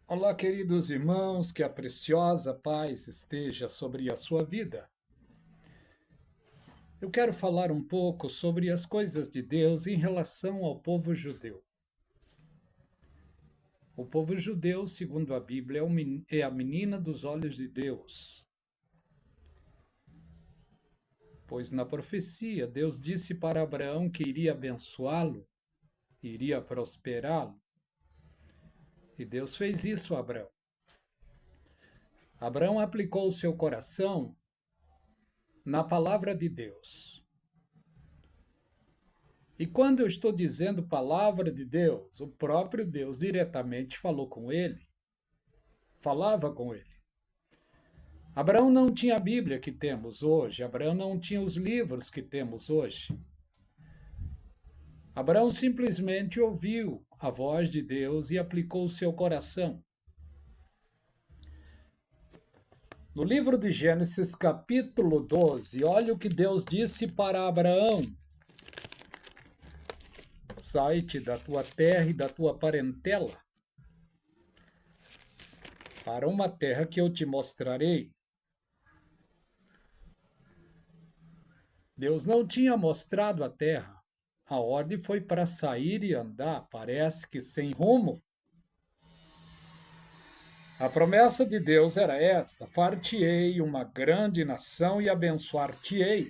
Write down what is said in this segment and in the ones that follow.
Olá, queridos irmãos, que a preciosa paz esteja sobre a sua vida. Eu quero falar um pouco sobre as coisas de Deus em relação ao povo judeu. O povo judeu, segundo a Bíblia, é a menina dos olhos de Deus, pois na profecia Deus disse para Abraão que iria abençoá-lo, iria prosperá-lo, e Deus fez isso a Abraão. Abraão aplicou o seu coração na palavra de Deus. E quando eu estou dizendo palavra de Deus, o próprio Deus diretamente falou com ele, falava com ele. Abraão não tinha a Bíblia que temos hoje, Abraão não tinha os livros que temos hoje. Abraão simplesmente ouviu a voz de Deus e aplicou o seu coração. No livro de Gênesis, capítulo 12, olha o que Deus disse para Abraão: sai-te da tua terra e da tua parentela, para uma terra que eu te mostrarei. Deus não tinha mostrado a terra. A ordem foi para sair e andar, parece que sem rumo. A promessa de Deus era esta: far-te-ei uma grande nação e abençoar-te-ei.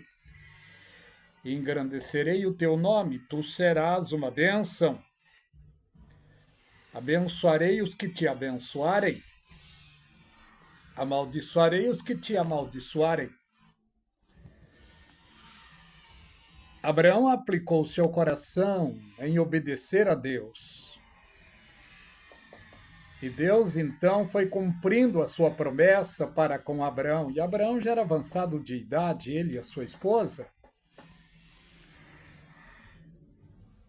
Engrandecerei o teu nome, tu serás uma bênção. Abençoarei os que te abençoarem, amaldiçoarei os que te amaldiçoarem. Abraão aplicou seu coração em obedecer a Deus. E Deus então foi cumprindo a sua promessa para com Abraão. E Abraão já era avançado de idade, ele e a sua esposa.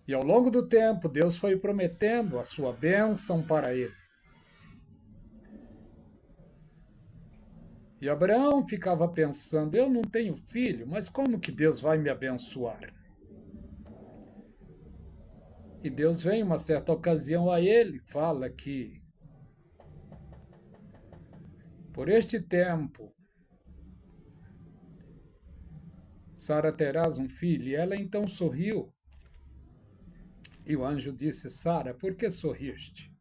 E ao longo do tempo, Deus foi prometendo a sua bênção para ele. E Abraão ficava pensando: eu não tenho filho, mas como que Deus vai me abençoar? E Deus vem uma certa ocasião a ele, fala que por este tempo Sara terás um filho. E ela então sorriu. E o anjo disse: Sara, por que sorriste?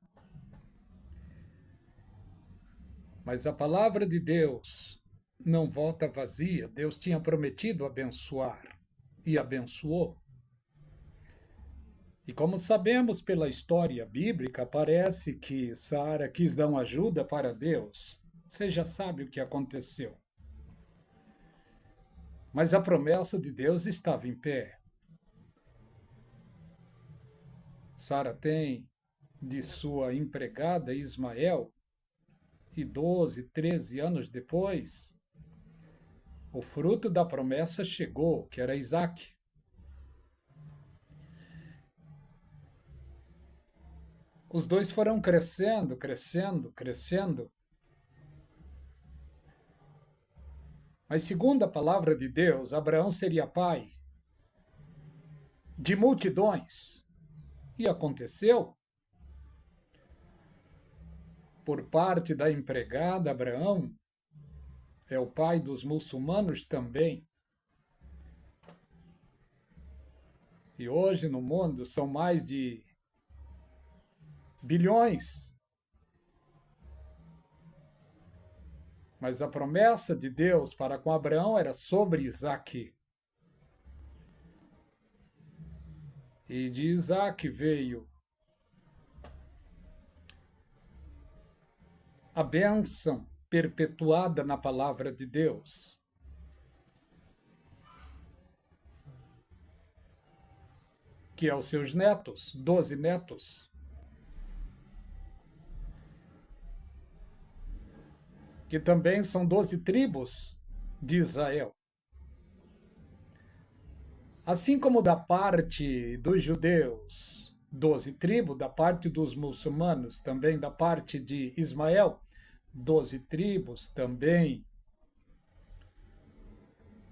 Mas a palavra de Deus não volta vazia. Deus tinha prometido abençoar e abençoou. E como sabemos pela história bíblica, parece que Sara quis dar uma ajuda para Deus. Você já sabe o que aconteceu. Mas a promessa de Deus estava em pé. Sara tem de sua empregada Ismael, e 12, 13 anos depois, o fruto da promessa chegou, que era Isaque. Os dois foram crescendo, crescendo, crescendo. Mas, segundo a palavra de Deus, Abraão seria pai de multidões. E aconteceu. Por parte da empregada, Abraão é o pai dos muçulmanos também. E hoje no mundo são mais de bilhões. Mas a promessa de Deus para com Abraão era sobre Isaque. E de Isaque veio a bênção perpetuada na palavra de Deus. Que aos seus netos, 12 netos, que também são 12 tribos de Israel. Assim como da parte dos judeus, 12 tribos, da parte dos muçulmanos, também da parte de Ismael, 12 tribos também.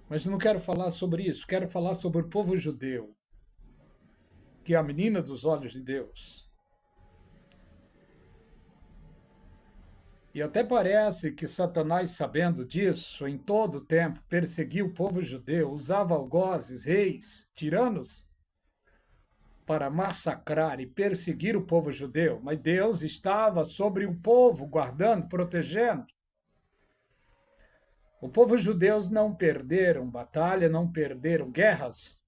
Mas não quero falar sobre isso, quero falar sobre o povo judeu, que é a menina dos olhos de Deus. E até parece que Satanás, sabendo disso, em todo o tempo perseguiu o povo judeu, usava algozes, reis, tiranos, para massacrar e perseguir o povo judeu. Mas Deus estava sobre o povo, guardando, protegendo. O povo judeu não perderam batalha, não perderam guerras.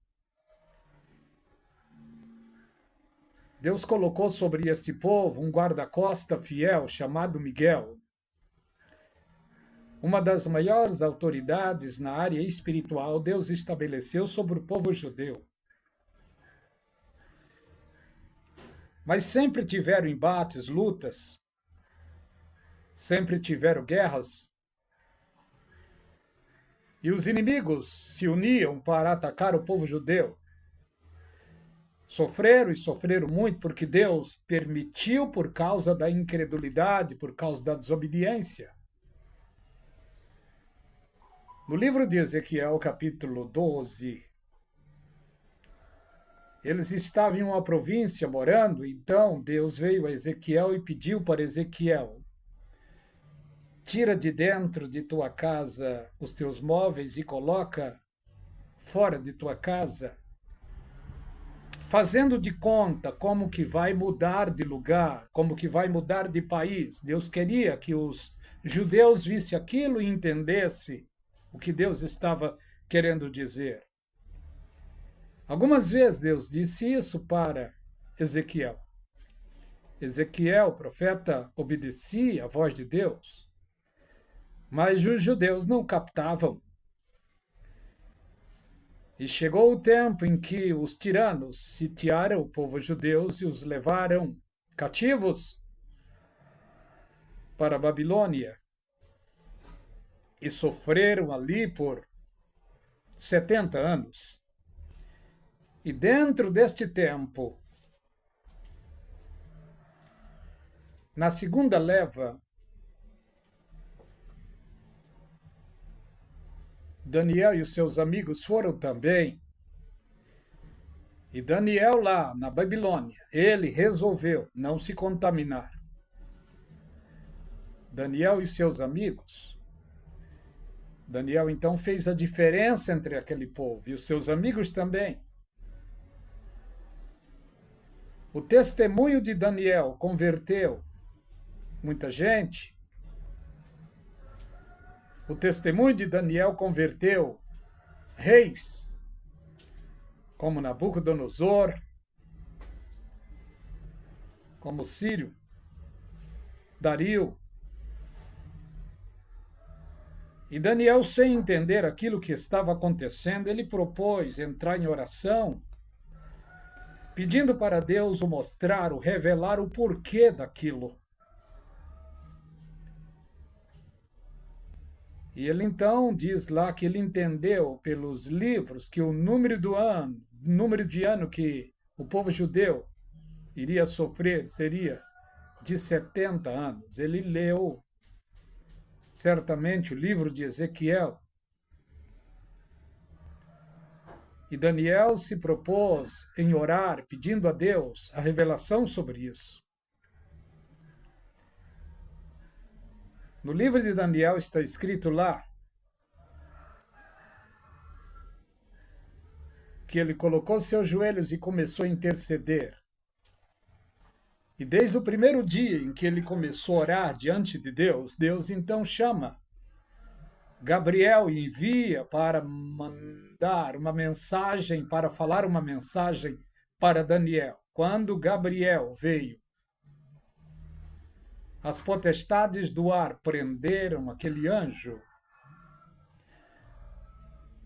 Deus colocou sobre esse povo um guarda-costa fiel chamado Miguel, uma das maiores autoridades na área espiritual. Deus estabeleceu sobre o povo judeu. Mas sempre tiveram embates, lutas, sempre tiveram guerras. E os inimigos se uniam para atacar o povo judeu. Sofreram e sofreram muito porque Deus permitiu por causa da incredulidade, por causa da desobediência. No livro de Ezequiel, capítulo 12, eles estavam em uma província morando, então Deus veio a Ezequiel e pediu para Ezequiel: tira de dentro de tua casa os teus móveis e coloca fora de tua casa, fazendo de conta como que vai mudar de lugar, como que vai mudar de país. Deus queria que os judeus vissem aquilo e entendessem o que Deus estava querendo dizer. Algumas vezes Deus disse isso para Ezequiel. Ezequiel, o profeta, obedecia à voz de Deus, mas os judeus não captavam. E chegou o tempo em que os tiranos sitiaram o povo judeu e os levaram cativos para a Babilônia e sofreram ali por 70 anos. E dentro deste tempo, na segunda leva, Daniel e os seus amigos foram também. E Daniel lá na Babilônia, ele resolveu não se contaminar. Daniel e seus amigos. Daniel então fez a diferença entre aquele povo e os seus amigos também. O testemunho de Daniel converteu muita gente. O testemunho de Daniel converteu reis, como Nabucodonosor, como Sírio, Dario. E Daniel, sem entender aquilo que estava acontecendo, ele propôs entrar em oração, pedindo para Deus o mostrar, o revelar o porquê daquilo. E ele então diz lá que ele entendeu pelos livros que o número de ano que o povo judeu iria sofrer seria de 70 anos. Ele leu certamente o livro de Ezequiel. E Daniel se propôs em orar, pedindo a Deus a revelação sobre isso. No livro de Daniel está escrito lá que ele colocou seus joelhos e começou a interceder. E desde o primeiro dia em que ele começou a orar diante de Deus, Deus então chama Gabriel e envia para mandar uma mensagem, para falar uma mensagem para Daniel. Quando Gabriel veio, as potestades do ar prenderam aquele anjo,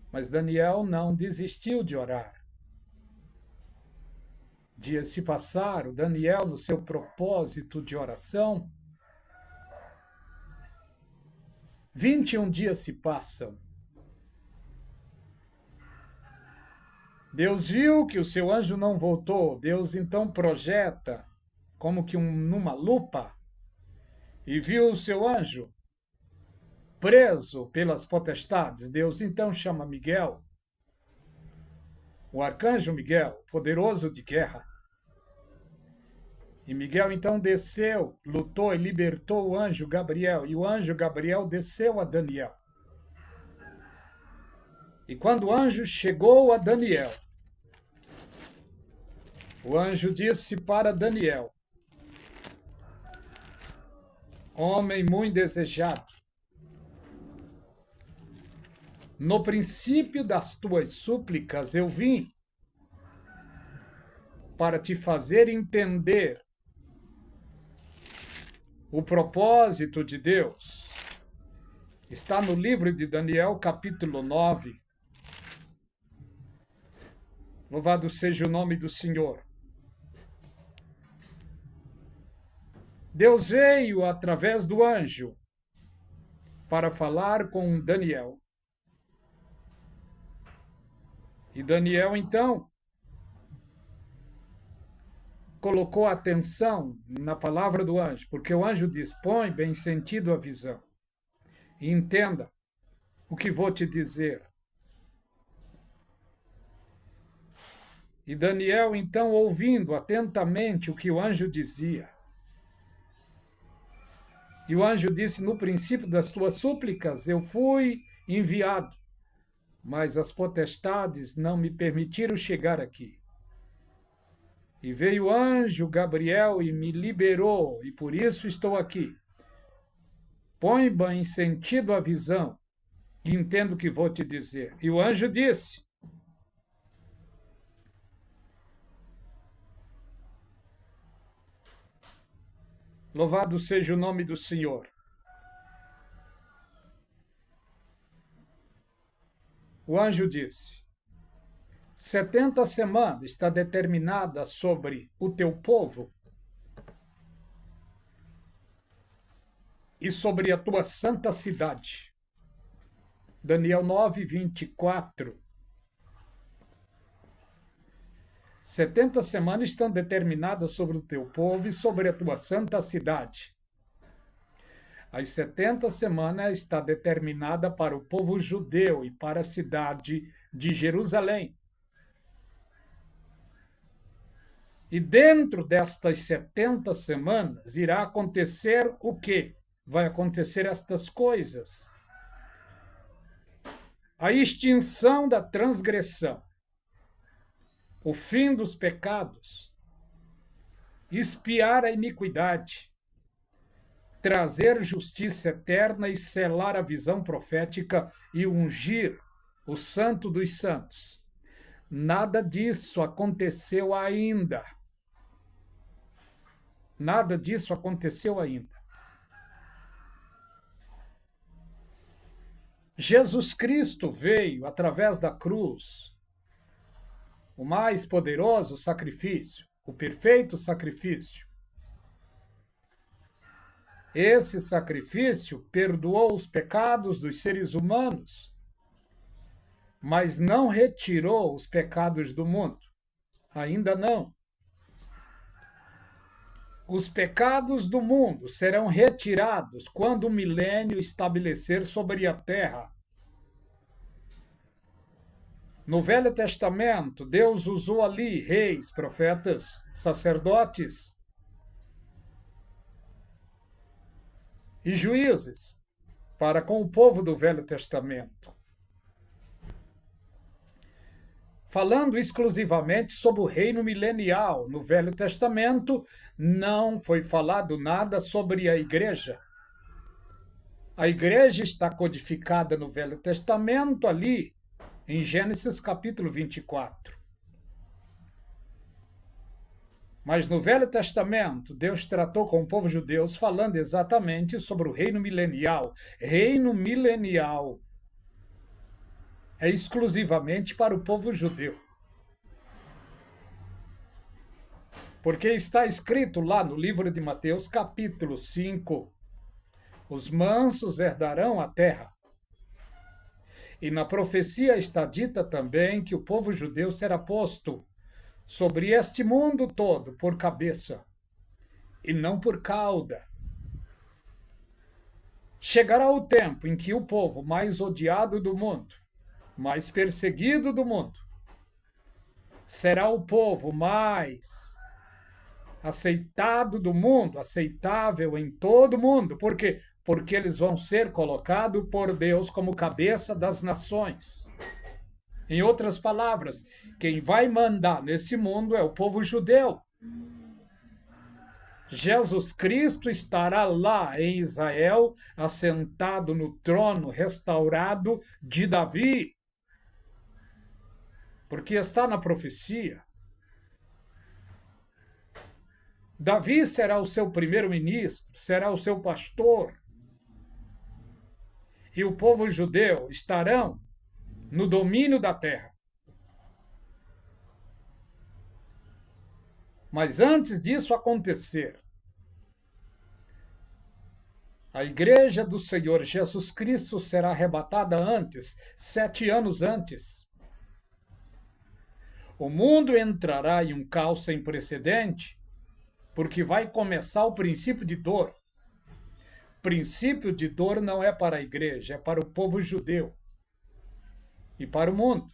mas Daniel não desistiu de orar. Dias se passaram, Daniel, no seu propósito de oração, 21 dias se passam. Deus viu que o seu anjo não voltou. Deus então projeta, como que numa lupa, e viu o seu anjo preso pelas potestades. Deus então chama Miguel, o arcanjo Miguel, poderoso de guerra. E Miguel então desceu, lutou e libertou o anjo Gabriel. E o anjo Gabriel desceu a Daniel. E quando o anjo chegou a Daniel, o anjo disse para Daniel: homem muito desejado, no princípio das tuas súplicas eu vim para te fazer entender o propósito de Deus. Está no livro de Daniel, capítulo 9. Louvado seja o nome do Senhor. Deus veio através do anjo para falar com Daniel. E Daniel, então, colocou atenção na palavra do anjo, porque o anjo diz: põe bem sentido a visão e entenda o que vou te dizer. E Daniel, então, ouvindo atentamente o que o anjo dizia, e o anjo disse: no princípio das tuas súplicas eu fui enviado, mas as potestades não me permitiram chegar aqui. E veio o anjo Gabriel e me liberou, e por isso estou aqui. Põe bem sentido a visão e entendo o que vou te dizer. E o anjo disse: louvado seja o nome do Senhor. O anjo disse: 70 semanas está determinada sobre o teu povo e sobre a tua santa cidade. Daniel 9, 24. 70 semanas estão determinadas sobre o teu povo e sobre a tua santa cidade. As 70 semanas está determinada para o povo judeu e para a cidade de Jerusalém. E dentro destas 70 semanas irá acontecer o quê? Vai acontecer estas coisas: a extinção da transgressão, o fim dos pecados, expiar a iniquidade, trazer justiça eterna e selar a visão profética e ungir o Santo dos Santos. Nada disso aconteceu ainda. Nada disso aconteceu ainda. Jesus Cristo veio através da cruz, o mais poderoso sacrifício, o perfeito sacrifício. Esse sacrifício perdoou os pecados dos seres humanos, mas não retirou os pecados do mundo. Ainda não. Os pecados do mundo serão retirados quando o milênio estabelecer sobre a terra. No Velho Testamento, Deus usou ali reis, profetas, sacerdotes e juízes para com o povo do Velho Testamento, falando exclusivamente sobre o reino milenial. No Velho Testamento não foi falado nada sobre a igreja. A igreja está codificada no Velho Testamento ali, em Gênesis capítulo 24. Mas no Velho Testamento, Deus tratou com o povo judeu falando exatamente sobre o reino milenial. Reino milenial é exclusivamente para o povo judeu. Porque está escrito lá no livro de Mateus, capítulo 5, os mansos herdarão a terra. E na profecia está dita também que o povo judeu será posto sobre este mundo todo por cabeça e não por cauda. Chegará o tempo em que o povo mais odiado do mundo, mais perseguido do mundo, será o povo mais aceitado do mundo, aceitável em todo mundo. Por quê? Porque eles vão ser colocados por Deus como cabeça das nações. Em outras palavras, quem vai mandar nesse mundo é o povo judeu. Jesus Cristo estará lá em Israel, assentado no trono restaurado de Davi, porque está na profecia. Davi será o seu primeiro-ministro, será o seu pastor. E o povo judeu estarão no domínio da terra. Mas antes disso acontecer, a igreja do Senhor Jesus Cristo será arrebatada antes, 7 anos antes. O mundo entrará em um caos sem precedente, porque vai começar o princípio de dor. Princípio de dor não é para a igreja, é para o povo judeu e para o mundo.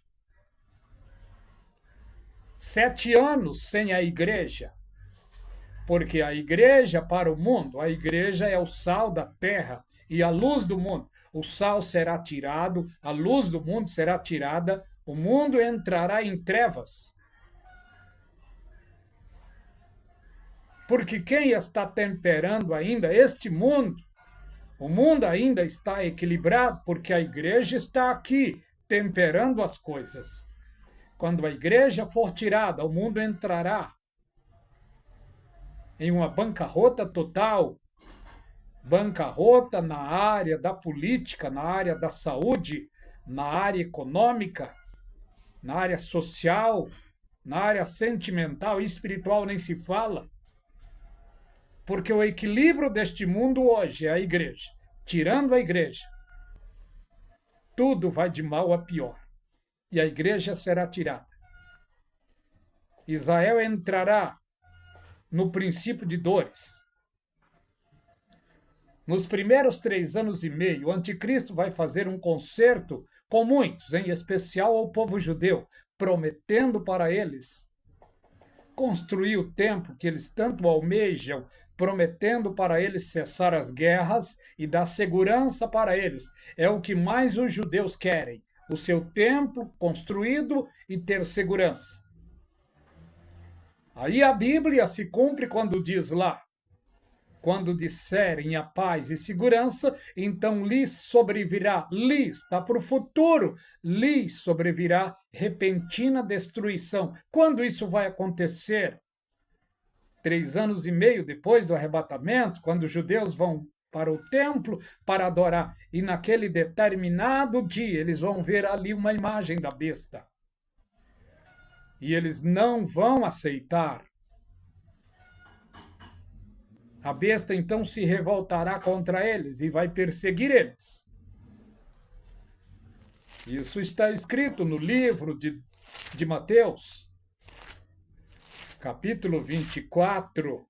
7 anos sem a igreja, porque a igreja para o mundo, a igreja é o sal da terra e a luz do mundo. O sal será tirado, a luz do mundo será tirada, o mundo entrará em trevas. Porque quem está temperando ainda este mundo? O mundo ainda está equilibrado porque a igreja está aqui temperando as coisas. Quando a igreja for tirada, o mundo entrará em uma bancarrota total, bancarrota na área da política, na área da saúde, na área econômica, na área social, na área sentimental e espiritual nem se fala. Porque o equilíbrio deste mundo hoje é a igreja. Tirando a igreja, tudo vai de mal a pior. E a igreja será tirada. Israel entrará no princípio de dores. Nos primeiros 3 anos e meio, o anticristo vai fazer um concerto com muitos, em especial ao povo judeu, prometendo para eles construir o templo que eles tanto almejam, prometendo para eles cessar as guerras e dar segurança para eles. É o que mais os judeus querem, o seu templo construído e ter segurança. Aí a Bíblia se cumpre quando diz lá, quando disserem a paz e segurança, então lhes sobrevirá, lhes, está para o futuro, lhes sobrevirá repentina destruição. Quando isso vai acontecer? 3 anos e meio depois do arrebatamento, quando os judeus vão para o templo para adorar, e naquele determinado dia eles vão ver ali uma imagem da besta. E eles não vão aceitar. A besta então se revoltará contra eles e vai perseguir eles. Isso está escrito no livro de Mateus, capítulo 24,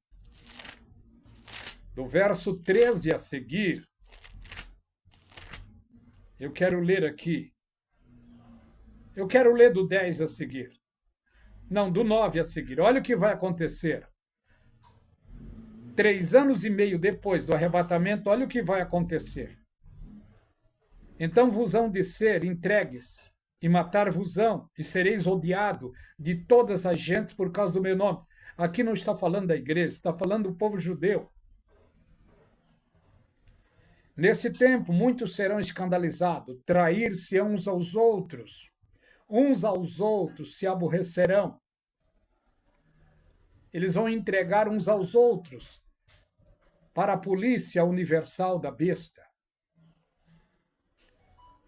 do verso 13 a seguir. Eu quero ler aqui. Eu quero ler do 10 a seguir. Não, do 9 a seguir. Olha o que vai acontecer. 3 anos e meio depois do arrebatamento, olha o que vai acontecer. Então vos hão de ser entregues, e matar-vos-ão, e sereis odiado de todas as gentes por causa do meu nome. Aqui não está falando da igreja, está falando do povo judeu. Nesse tempo, muitos serão escandalizados, trair-se uns aos outros se aborrecerão. Eles vão entregar uns aos outros para a polícia universal da besta.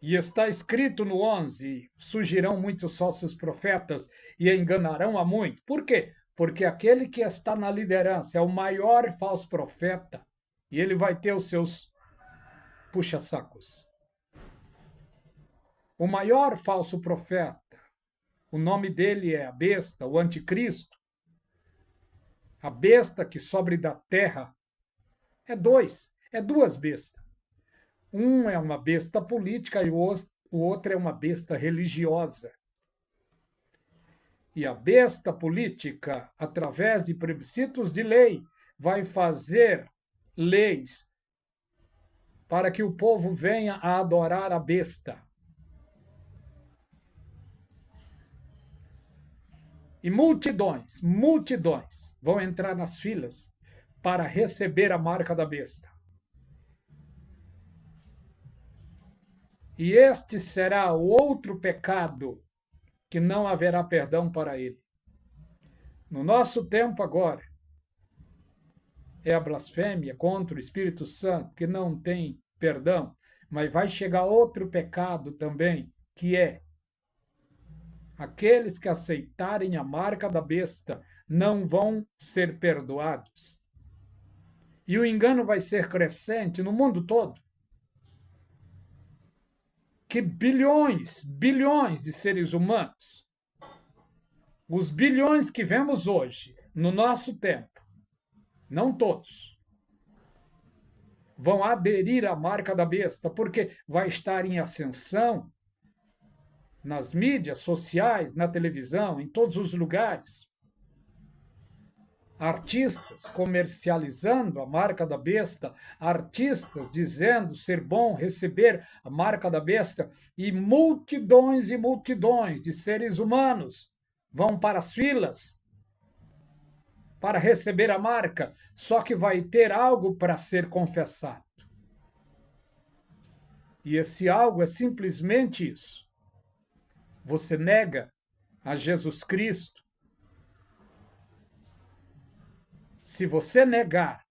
E está escrito no 11, surgirão muitos falsos profetas e enganarão a muito. Por quê? Porque aquele que está na liderança é o maior falso profeta e ele vai ter os seus puxa-sacos. O maior falso profeta, o nome dele é a besta, o anticristo. A besta que sobe da terra é duas bestas. Um é uma besta política e o outro é uma besta religiosa. E a besta política, através de plebiscitos de lei, vai fazer leis para que o povo venha a adorar a besta. E multidões vão entrar nas filas para receber a marca da besta. E este será o outro pecado que não haverá perdão para ele. No nosso tempo agora, é a blasfêmia contra o Espírito Santo, que não tem perdão, mas vai chegar outro pecado também, que é aqueles que aceitarem a marca da besta não vão ser perdoados. E o engano vai ser crescente no mundo todo. Que bilhões de seres humanos, os bilhões que vemos hoje, no nosso tempo, não todos, vão aderir à marca da besta, porque vai estar em ascensão nas mídias sociais, na televisão, em todos os lugares. Artistas comercializando a marca da besta, artistas dizendo ser bom receber a marca da besta, e multidões de seres humanos vão para as filas para receber a marca, só que vai ter algo para ser confessado. E esse algo é simplesmente isso. Você nega a Jesus Cristo. Se você negar,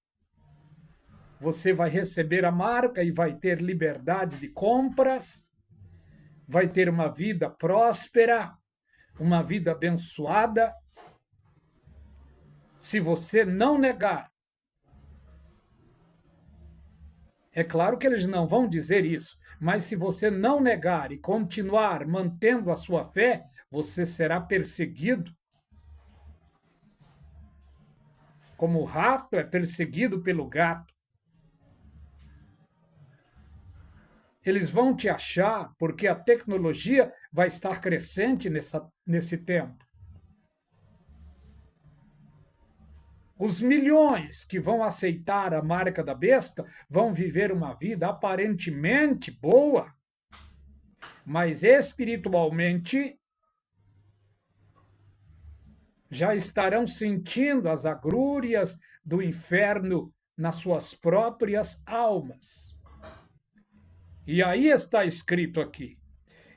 você vai receber a marca e vai ter liberdade de compras, vai ter uma vida próspera, uma vida abençoada. Se você não negar, é claro que eles não vão dizer isso, mas se você não negar e continuar mantendo a sua fé, você será perseguido. Como o rato é perseguido pelo gato. Eles vão te achar porque a tecnologia vai estar crescente nesse tempo. Os milhões que vão aceitar a marca da besta vão viver uma vida aparentemente boa, mas espiritualmente já estarão sentindo as agrúrias do inferno nas suas próprias almas. E aí está escrito aqui: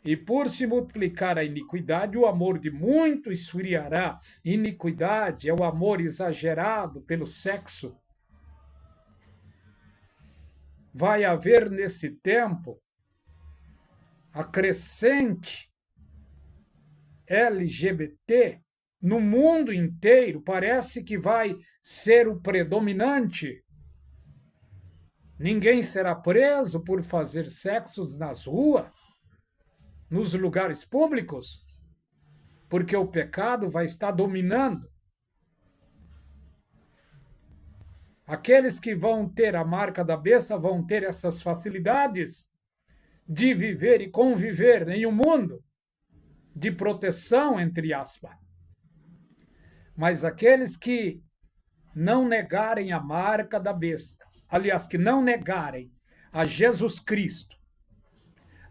e por se multiplicar a iniquidade, o amor de muito esfriará. Iniquidade é o amor exagerado pelo sexo. Vai haver nesse tempo a crescente LGBT no mundo inteiro. Parece que vai ser o predominante. Ninguém será preso por fazer sexos nas ruas, nos lugares públicos, porque o pecado vai estar dominando. Aqueles que vão ter a marca da besta vão ter essas facilidades de viver e conviver em um mundo de proteção, entre aspas. Mas aqueles que não negarem a marca da besta, aliás, que não negarem a Jesus Cristo,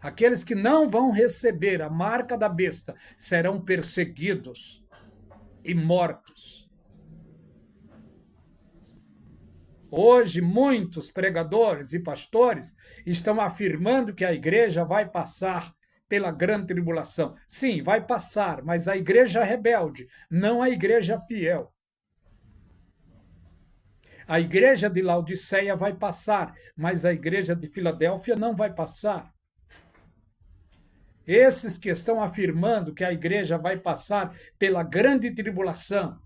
aqueles que não vão receber a marca da besta serão perseguidos e mortos. Hoje, muitos pregadores e pastores estão afirmando que a igreja vai passar pela grande tribulação. Sim, vai passar, mas a igreja rebelde, não a igreja fiel. A igreja de Laodiceia vai passar, mas a igreja de Filadélfia não vai passar. Esses que estão afirmando que a igreja vai passar pela grande tribulação,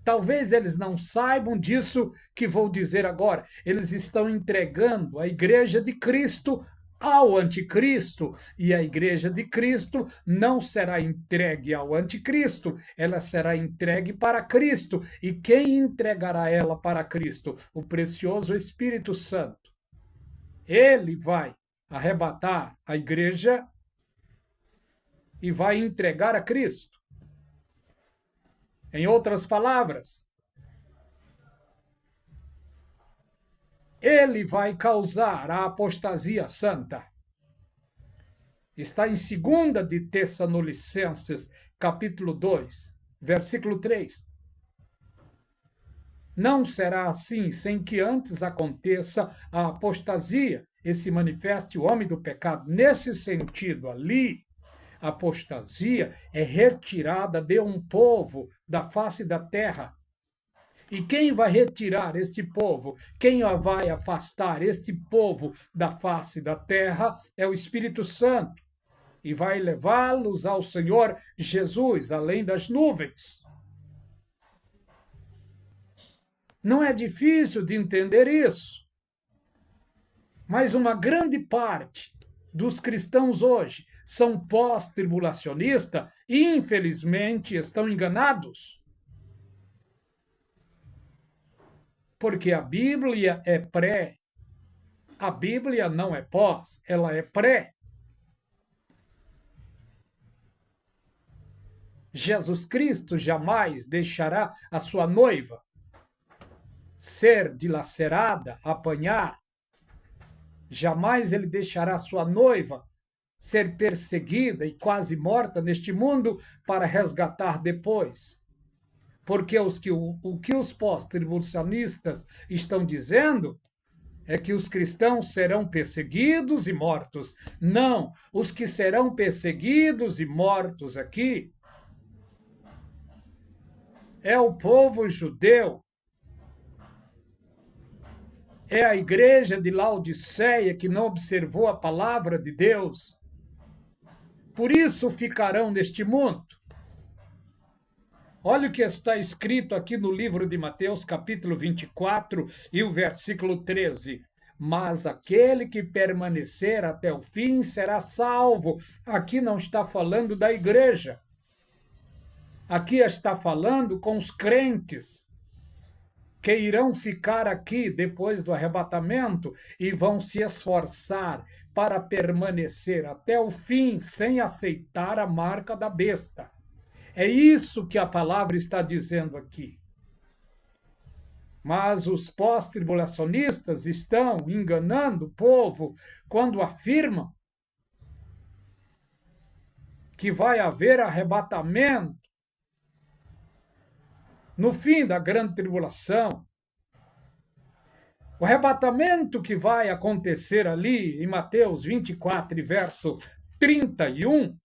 talvez eles não saibam disso que vou dizer agora. Eles estão entregando a igreja de Cristo ao anticristo, e a igreja de Cristo não será entregue ao anticristo, ela será entregue para Cristo. E quem entregará ela para Cristo? O precioso Espírito Santo. Ele vai arrebatar a igreja e vai entregar a Cristo. Em outras palavras, ele vai causar a apostasia santa. Está em 2 de Tessalonicenses, capítulo 2, versículo 3. Não será assim sem que antes aconteça a apostasia e se manifeste o homem do pecado. Nesse sentido, ali, a apostasia é retirada de um povo da face da terra. E quem vai retirar este povo, quem vai afastar este povo da face da terra é o Espírito Santo. E vai levá-los ao Senhor Jesus, além das nuvens. Não é difícil de entender isso. Mas uma grande parte dos cristãos hoje são pós-tribulacionistas e, infelizmente, estão enganados. Porque a Bíblia é pré. A Bíblia não é pós, ela é pré. Jesus Cristo jamais deixará a sua noiva ser dilacerada, apanhar. Jamais ele deixará a sua noiva ser perseguida e quase morta neste mundo para resgatar depois. Porque o que os pós-tribulacionistas estão dizendo é que os cristãos serão perseguidos e mortos. Não, os que serão perseguidos e mortos aqui é o povo judeu. É a igreja de Laodiceia que não observou a palavra de Deus. Por isso ficarão neste mundo. Olha o que está escrito aqui no livro de Mateus, capítulo 24, e o versículo 13. Mas aquele que permanecer até o fim será salvo. Aqui não está falando da igreja. Aqui está falando com os crentes que irão ficar aqui depois do arrebatamento e vão se esforçar para permanecer até o fim sem aceitar a marca da besta. É isso que a palavra está dizendo aqui. Mas os pós-tribulacionistas estão enganando o povo quando afirmam que vai haver arrebatamento no fim da grande tribulação. O arrebatamento que vai acontecer ali em Mateus 24, verso 31,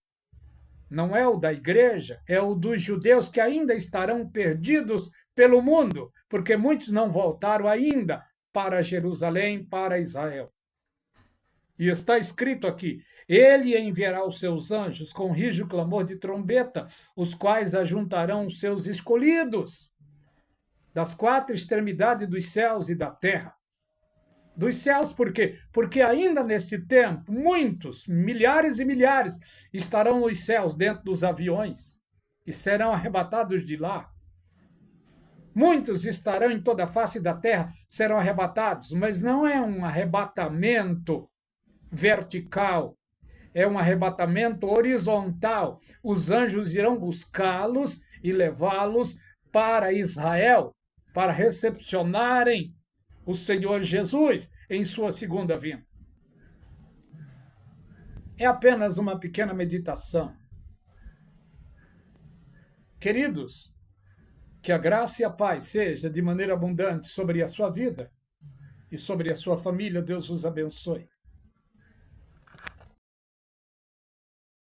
não é o da igreja, é o dos judeus que ainda estarão perdidos pelo mundo, porque muitos não voltaram ainda para Jerusalém, para Israel. E está escrito aqui: ele enviará os seus anjos com rijo clamor de trombeta, os quais ajuntarão os seus escolhidos das 4 extremidades dos céus e da terra. Dos céus, por quê? Porque ainda nesse tempo, muitos, milhares e milhares, estarão nos céus dentro dos aviões e serão arrebatados de lá. Muitos estarão em toda a face da terra, serão arrebatados, mas não é um arrebatamento vertical, é um arrebatamento horizontal. Os anjos irão buscá-los e levá-los para Israel, para recepcionarem o Senhor Jesus em sua segunda vinda. É apenas uma pequena meditação. Queridos, que a graça e a paz seja de maneira abundante sobre a sua vida e sobre a sua família. Deus os abençoe.